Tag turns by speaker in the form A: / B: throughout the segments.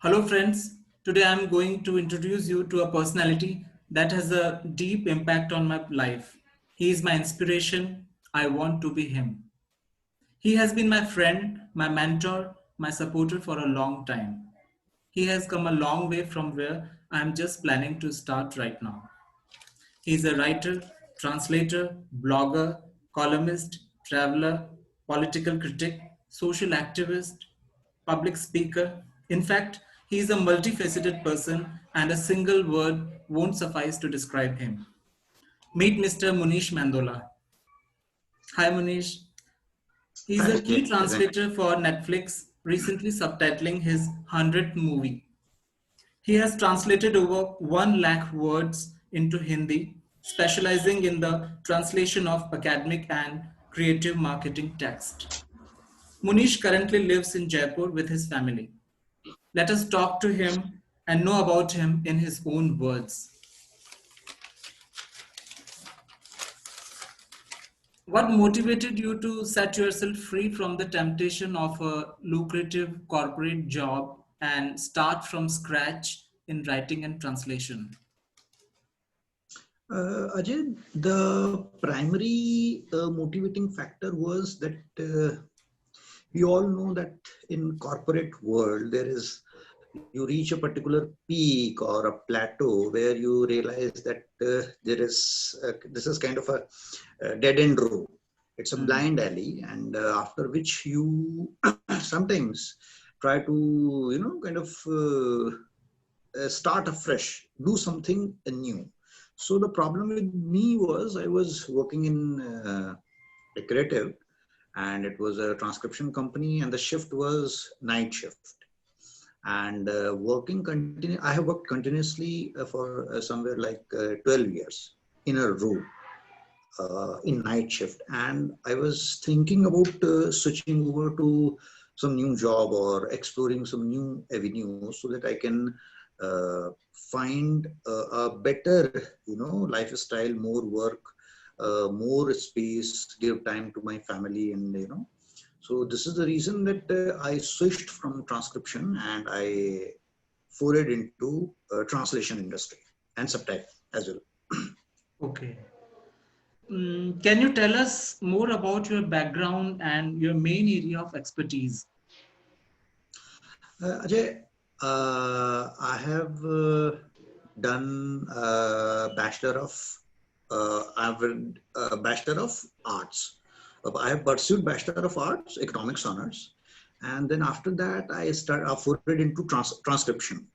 A: Hello, friends. Today I'm going to introduce you to a personality that has a deep impact on my life. He is my inspiration. I want to be him. He has been my friend, my mentor, my supporter for a long time. He has come a long way from where I'm just planning to start right now. He is a writer, translator, blogger, columnist, traveler, political critic, social activist, public speaker. In fact, he is a multifaceted person, and a single word won't suffice to describe him. Meet Mr. Munish Mandola. Hi, Munish. He is a
B: Thanks,
A: key
B: Jay. Thank
A: translator for Netflix, recently subtitling his 100th movie. He has translated over 1 lakh words into Hindi, specializing in the translation of academic and creative marketing text. Munish currently lives in Jaipur with his family. Let us talk to him and know about him in his own words. What motivated you to set yourself free from the temptation of a lucrative corporate job and start from scratch in writing and translation?
B: Ajay, the primary motivating factor was that we all know that in corporate world there is you reach a particular peak or a plateau where you realize that there is this is kind of a dead end road. It's a
A: Hmm.
B: blind alley, and after which you sometimes try to kind of start afresh, do something new. So the problem with me was I was working in a creative, and it was a transcription company, and the shift was night shift. And I have worked continuously for somewhere like 12 years in a row in night shift, and I was thinking about switching over to some new job or exploring some new avenues so that I can uh, find a better, lifestyle, more work, more space, give time to my family, and So this is the reason that I switched from transcription and I forayed into translation industry and subtitle as well.
A: Okay. Can you tell us more about your background and your main area of expertise?
B: Ajay, I have done I've a Bachelor of Arts. I have pursued Bachelor of Arts, Economics Honors, and then after that I forayed into transcription.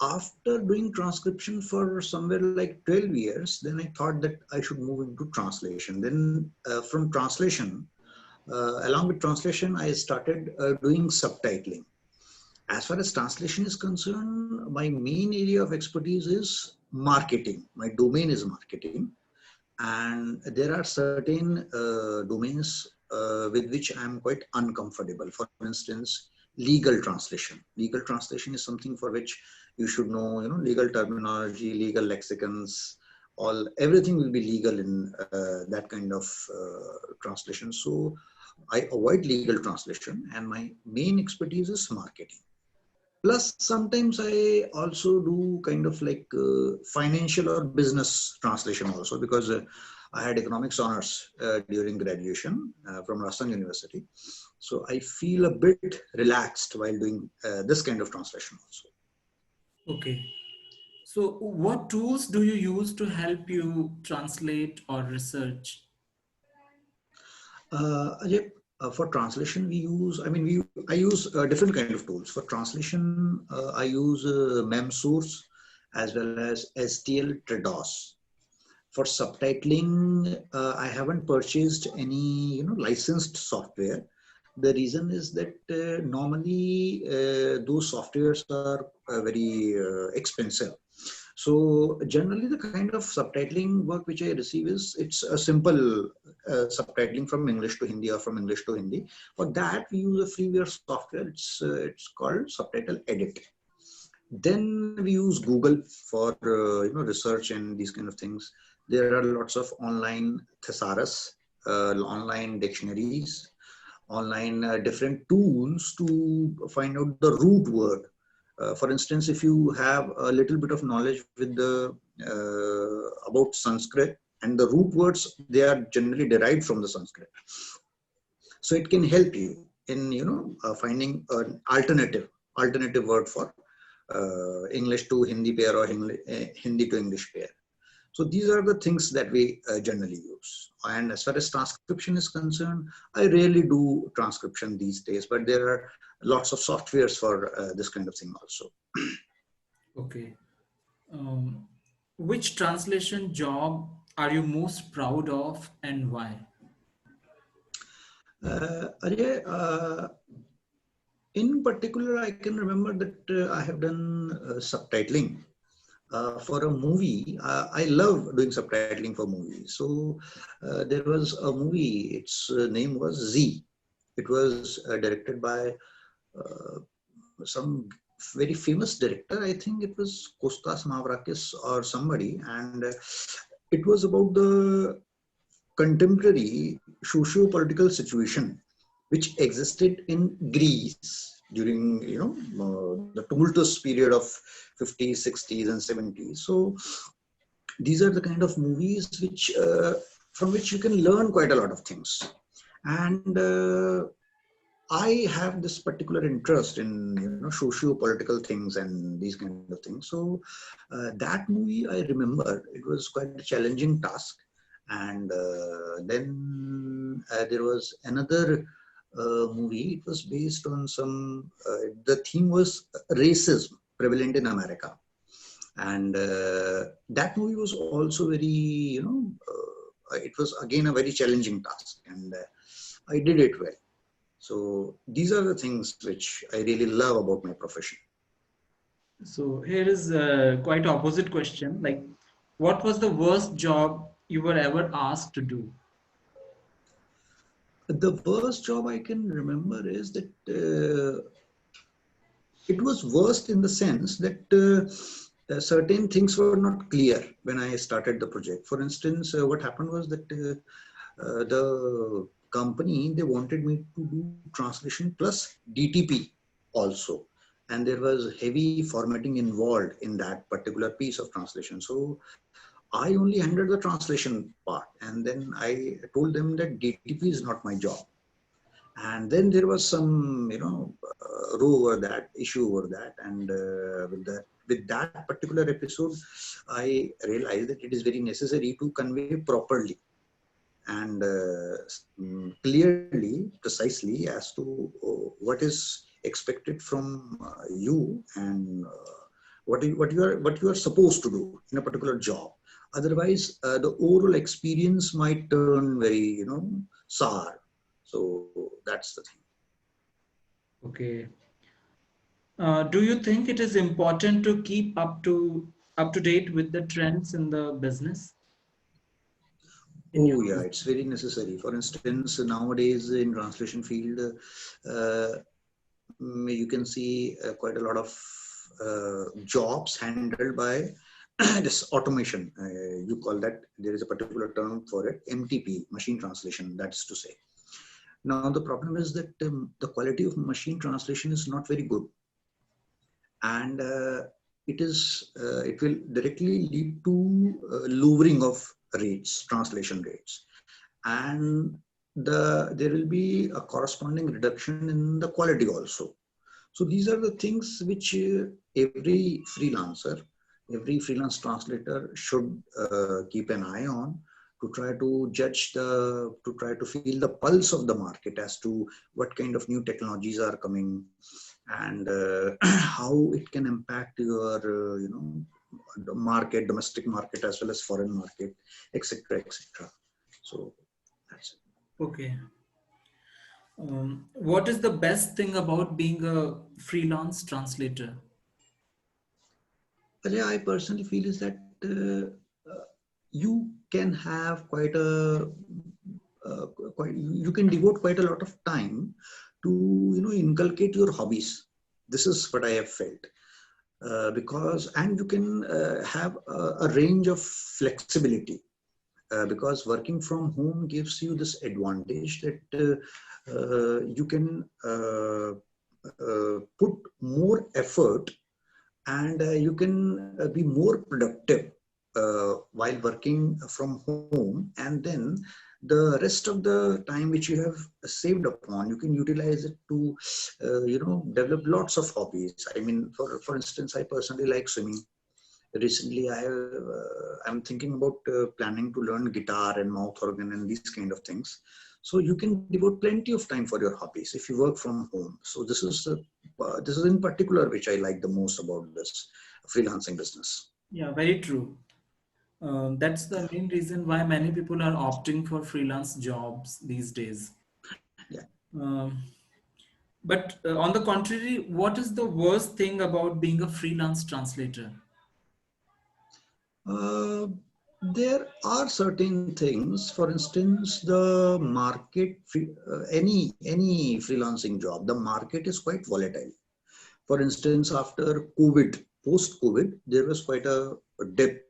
B: After doing transcription for somewhere like 12 years, then I thought that I should move into translation. Then from translation, along with translation, I started doing subtitling. As far as translation is concerned, my main area of expertise is marketing. My domain is marketing. And there are certain domains with which I'm quite uncomfortable. For instance, legal translation. Legal translation is something for which you should know, legal terminology, legal lexicons, everything will be legal in that kind of translation. So I avoid legal translation, and my main expertise is marketing. Plus, sometimes I also do kind of like financial or business translation also, because I had economics honors during graduation from Rajasthan University. So I feel a bit relaxed while doing this kind of translation also.
A: Okay. So, what tools do you use to help you translate or research?
B: Ajay, for translation, I use different kind of tools. For translation, I use MemSource as well as STL Trados. For subtitling, I haven't purchased any licensed software. The reason is that normally those softwares are very expensive. So generally, the kind of subtitling work which I receive is it's a simple subtitling from English to Hindi or from English to Hindi. For that, we use a freeware software. It's called Subtitle Edit. Then we use Google for research and these kind of things. There are lots of online thesaurus, online dictionaries, online different tools to find out the root word For instance, if you have a little bit of knowledge with the about Sanskrit, and the root words, they are generally derived from the Sanskrit, so it can help you in finding an alternative word for English to Hindi pair, or Hindi to English pair. So these are the things that we generally use. And as far as transcription is concerned, I rarely do transcription these days, but there are lots of softwares for this kind of thing also.
A: Okay. Um, which translation job are you most proud of and why?
B: Ajay, in particular, I can remember that I have done subtitling for a movie. I love doing subtitling for movies. So there was a movie, its name was Z. It was directed by uh, some very famous director. I think it was Kostas Mavrakis or somebody. And it was about the contemporary socio-political situation which existed in Greece during the tumultuous period of 50s, 60s, and 70s. So these are the kind of movies which from which you can learn quite a lot of things. And I have this particular interest in socio-political things and these kind of things. So that movie, I remember, it was quite a challenging task. And then there was another movie. It was based on some. The theme was racism prevalent in America, and that movie was also very it was again a very challenging task, and I did it well. So these are the things which I really love about my profession.
A: So here is a quite opposite question. Like, what was the worst job you were ever asked to do?
B: The worst job I can remember is that it was worst in the sense that certain things were not clear when I started the project. For instance, what happened was that the company, they wanted me to do translation plus DTP also. And there was heavy formatting involved in that particular piece of translation. So I only handled the translation part. And then I told them that DTP is not my job. And then there was some row over that, issue over that. And with that particular episode, I realized that it is very necessary to convey properly and clearly, precisely, as to what is expected from you, and what you are supposed to do in a particular job. Otherwise, the overall experience might turn very sour. So that's the thing.
A: Okay. Do you think it is important to keep up to date with the trends in the business? In your
B: Oh yeah,
A: business?
B: it's very necessary. For instance, nowadays in translation field, uh, you can see quite a lot of jobs handled by this automation. You call that, there is a particular term for it, MTP, machine translation, that's to say. Now the problem is that the quality of machine translation is not very good, and it will directly lead to lowering of rates, translation rates, and there will be a corresponding reduction in the quality also. So these are the things which every freelance translator should keep an eye on, to try to to try to feel the pulse of the market as to what kind of new technologies are coming, and how it can impact your, the market, domestic market as well as foreign market, etc., etc. So that's it.
A: Okay. What is the best thing about being a freelance translator?
B: But yeah, I personally feel is that you can have uh, you can devote quite a lot of time to inculcate your hobbies. This is what I have felt, because, and you can have a range of flexibility, because working from home gives you this advantage that you can put more effort and you can be more productive while working from home, and then the rest of the time which you have saved upon, you can utilize it to develop lots of hobbies. I mean, for instance, I personally like swimming. Recently I'm thinking about planning to learn guitar and mouth organ and these kind of things. So you can devote plenty of time for your hobbies if you work from home. So this is in particular which I like the most about this freelancing business.
A: Yeah, very true. That's the main reason why many people are opting for freelance jobs these days.
B: Yeah.
A: Um, but on the contrary, what is the worst thing about being a freelance translator?
B: Uh, there are certain things. For instance, the market, any freelancing job, the market is quite volatile. For instance, after COVID, post-COVID, there was quite a dip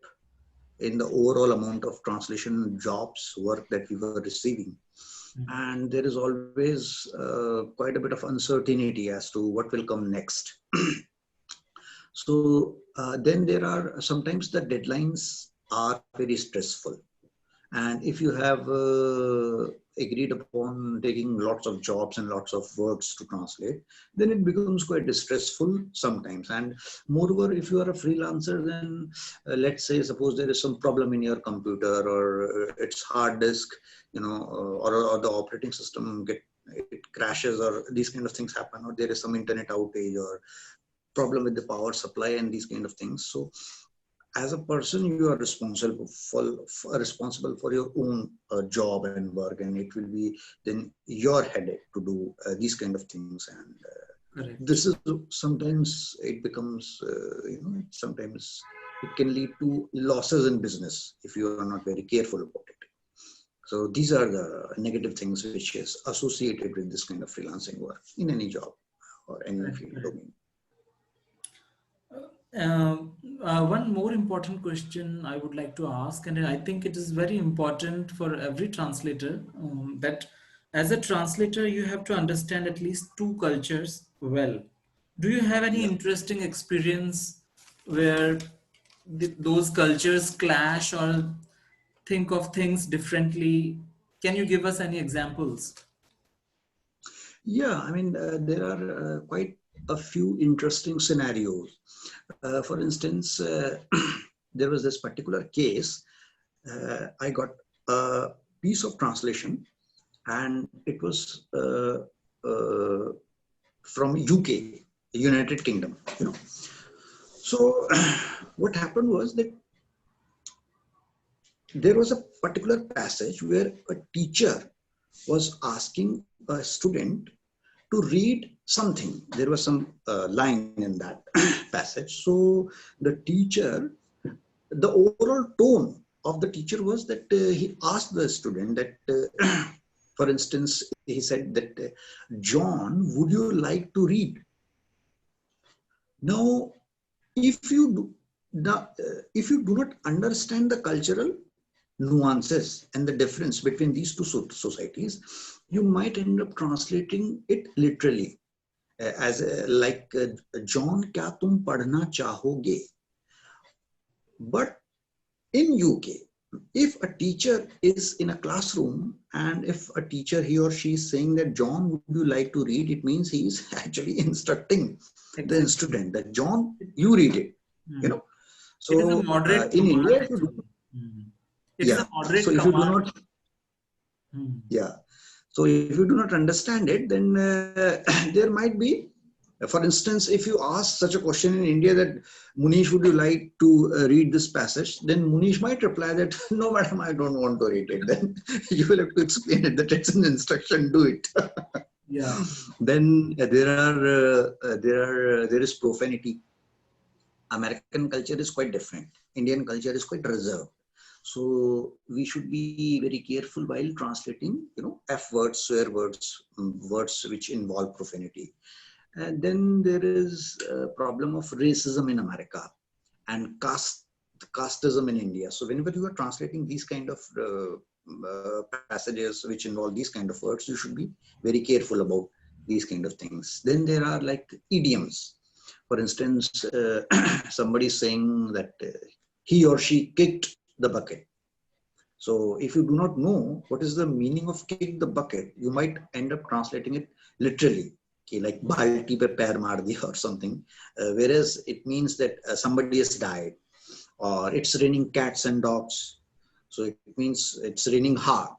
B: in the overall amount of translation jobs work that we were receiving, and there is always quite a bit of uncertainty as to what will come next. So then there are sometimes the deadlines are very stressful. And if you have agreed upon taking lots of jobs and lots of words to translate, then it becomes quite distressful sometimes. And moreover, if you are a freelancer, then let's say, suppose there is some problem in your computer, or its hard disk, or the operating system it crashes, or these kind of things happen, or there is some internet outage or problem with the power supply and these kind of things. So as a person, you are responsible for your own job and work, and it will be then your headache to do these kind of things. And
A: Correct.
B: this is sometimes it becomes sometimes it can lead to losses in business if you are not very careful about it. So these are the negative things which is associated with this kind of freelancing work in any job or any
A: Correct.
B: field
A: Correct.
B: domain.
A: Uh, One more important question I would like to ask, and I think it is very important for every translator, that as a translator, you have to understand at least two cultures well. Do you have any
B: Yeah.
A: interesting experience where those cultures clash or think of things differently? Can you give us any examples?
B: Yeah, I mean, there are quite a few interesting scenarios. For instance, there was this particular case. I got a piece of translation, and it was uh, from UK, United Kingdom. So, what happened was that there was a particular passage where a teacher was asking a student to read something. There was some line in that passage. So the teacher, the overall tone of the teacher was that he asked the student that, for instance, he said that, John, would you like to read? Now, if you do, if you do not understand the cultural nuances and the difference between these two societies, you might end up translating it literally as like John, क्या तुम पढ़ना चाहोगे? But in UK, if a teacher is in a classroom and if a teacher, he or she is saying that John, would you like to read? It means he is actually instructing the
A: Exactly.
B: student that John, you read it. You
A: Hmm.
B: know.
A: It is a
B: So
A: moderate
B: in
A: command,
B: India, if you do,
A: actually. Hmm. It is a
B: yeah. So
A: moderate
B: if you do
A: command.
B: not,
A: Hmm.
B: yeah. So if you do not understand it, then there might be, for instance, if you ask such a question in India that, Munish, would you like to read this passage? Then Munish might reply that, no, madam, I don't want to read it. Then you will have to explain it that it's an instruction, do it.
A: Yeah.
B: Then there is profanity. American culture is quite different. Indian culture is quite reserved. So we should be very careful while translating, F words, swear words, words which involve profanity. And then there is a problem of racism in America and casteism in India. So whenever you are translating these kind of passages which involve these kind of words, you should be very careful about these kind of things. Then there are like idioms. For instance, somebody is saying that he or she kicked the bucket. So if you do not know what is the meaning of kick the bucket, you might end up translating it literally, okay, like balti pe pair maar diya or something. Whereas it means that somebody has died, or it's raining cats and dogs. So it means it's raining hard.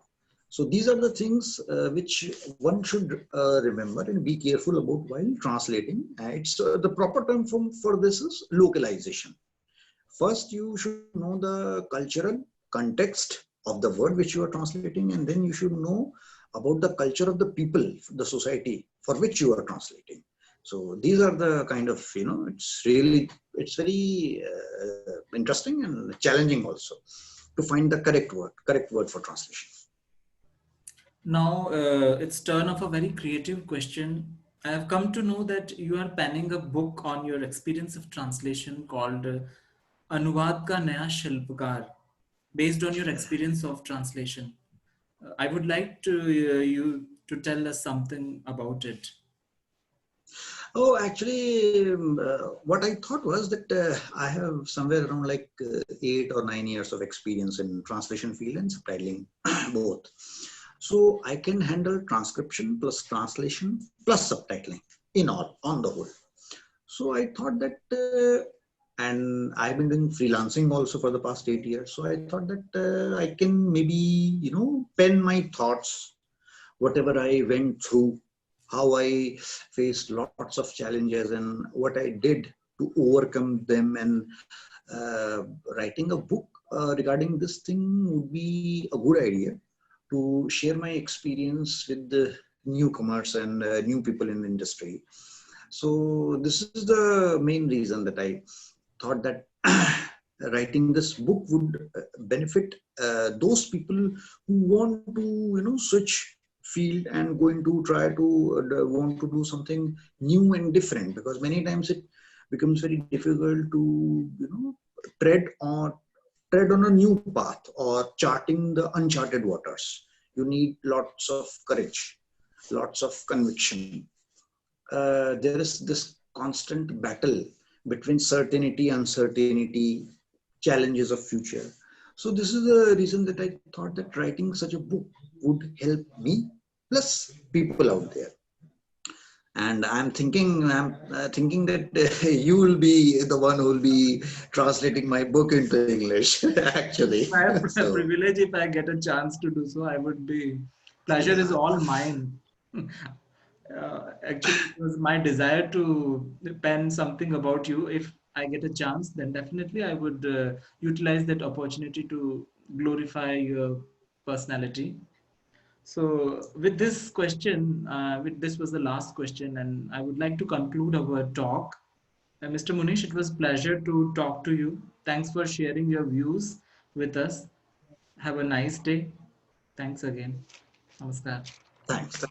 B: So these are the things which one should remember and be careful about while translating. It's the proper term for this is localization. First, you should know the cultural context of the word which you are translating, and then you should know about the culture of the people, the society for which you are translating. So these are the kind of, it's very interesting and challenging also to find the correct word for translation.
A: Now, it's turn of a very creative question. I have come to know that you are penning a book on your experience of translation called Anuvad Ka Naya Shilpkar, based on your experience of translation. I would like to you to tell us something about it.
B: Oh, actually, what I thought was that I have somewhere around like 8 or 9 years of experience in translation field and subtitling both. So I can handle transcription plus translation plus subtitling in all, on the whole. So I thought that, and I've been doing freelancing also for the past 8 years. So I thought that I can maybe, pen my thoughts, whatever I went through, how I faced lots of challenges and what I did to overcome them. And writing a book regarding this thing would be a good idea to share my experience with the newcomers and new people in the industry. So this is the main reason that I thought that writing this book would benefit those people who want to, switch field and going to try to want to do something new and different, because many times it becomes very difficult to, tread on a new path or charting the uncharted waters. You need lots of courage, lots of conviction. There is this constant battle between certainty, uncertainty, challenges of future. So this is the reason that I thought that writing such a book would help me plus people out there. And I'm thinking that you will be the one who will be translating my book into English, actually.
A: I have a
B: So
A: privilege if I get a chance to do so. I would be. Pleasure is
B: yeah,
A: all mine. Actually, it was my desire to pen something about you. If I get a chance, then definitely I would utilize that opportunity to glorify your personality. So, with this question, with this was the last question, and I would like to conclude our talk. Mr. Munish, it was pleasure to talk to you. Thanks for sharing your views with us. Have a nice day. Thanks again. Namaskar.
B: thanks.